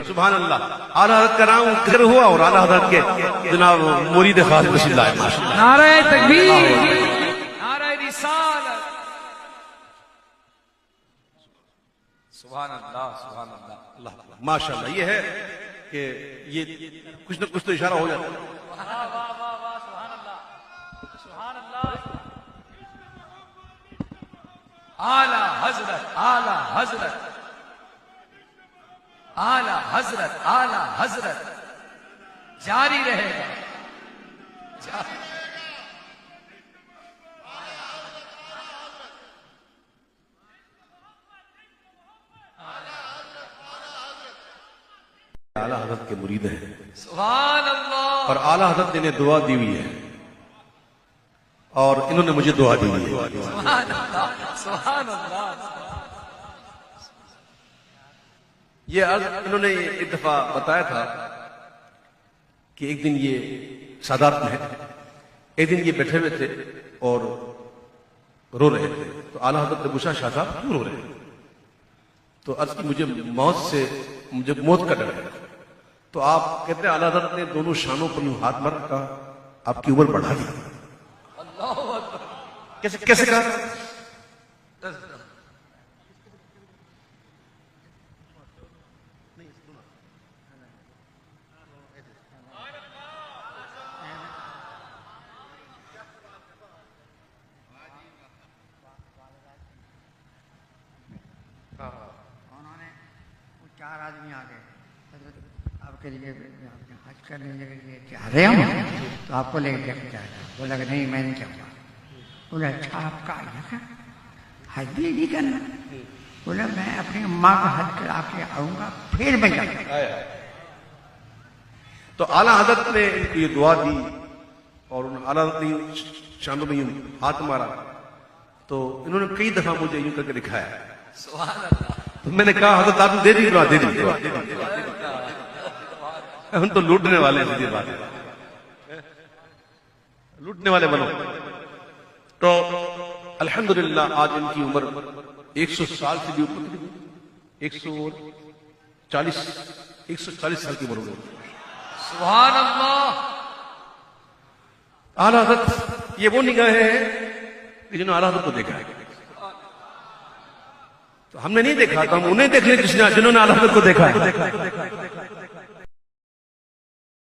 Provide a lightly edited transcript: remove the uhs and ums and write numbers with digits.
सुभान अल्लाह। आला हज़रत का नाम जिक्र हुआ और आला हज़रत के जनाब मुरीद खास बशीला है। माशाअल्लाह, नारे तकबीर, नारे रिसालत। सुभान अल्लाह, सुभान अल्लाह, अल्लाह माशाअल्लाह। ये है कि ये कुछ न कुछ तो इशारा हो जाता है। आला हजरत, आला हजरत, आला हजरत, आला हजरत जारी रहेगा। आला हज़रत के मुरीद हैं सुभान अल्लाह। और आला हज़रत ने इन्हें दुआ दी हुई है और इन्होंने मुझे दुआ दी हुई है। सुभान अल्लाह, सुभान अल्लाह। ये अर्ज इन्होंने एक दफा बताया था कि एक दिन ये सादात में एक दिन ये बैठे हुए थे और रो रहे थे। तो आला हज़रत ने पूछा, शाह साहब क्यों रो रहे हैं? तो अर्ज की मुझे मौत का डर है। तो आप कहते हैं आला हज़रत ने दोनों शानों पर यूं हाथ मार कहा, आपकी उम्र बढ़ा दी। कैसे कैसे कहा? उन्होंने वो 4 आदमी आ गए, आपके लिए हज करने लगे, चाह रहे हो तो आपको लेकर जाएगा। बोला कि नहीं मैं नहीं चाहूँगा। बोला अच्छा आपका हज भी नहीं करना? बोला मैं अपनी अम्मा का हज करा के आऊँगा फिर मैं जाऊँगा। तो आला हज़रत ने इनको ये दुआ दी और उन आला हज़रत ने शानों में यूं हाथ मारा। तो इन्होंने कई दफा मुझे यूं करके दिखाया। सुभान अल्लाह। तो मैंने कहा हज़रत आपने दे दी दुआ, दे दी दुआ। हम तो लूटने वाले हैं, सीधी बात है, लूटने वाले बनो। तो अल्हम्दुलिल्लाह आज इनकी उम्र 100 साल से भी ऊपर, 140 साल की उम्र हो गई। सुभान अल्लाह। आला हज़रत ये वो निगाहें हैं कि जिन्होंने आला हज़रत को देखा है। तो हमने नहीं देखा, तो हम उन्हें देख लें जिन्होंने आला हज़रत को देखा है।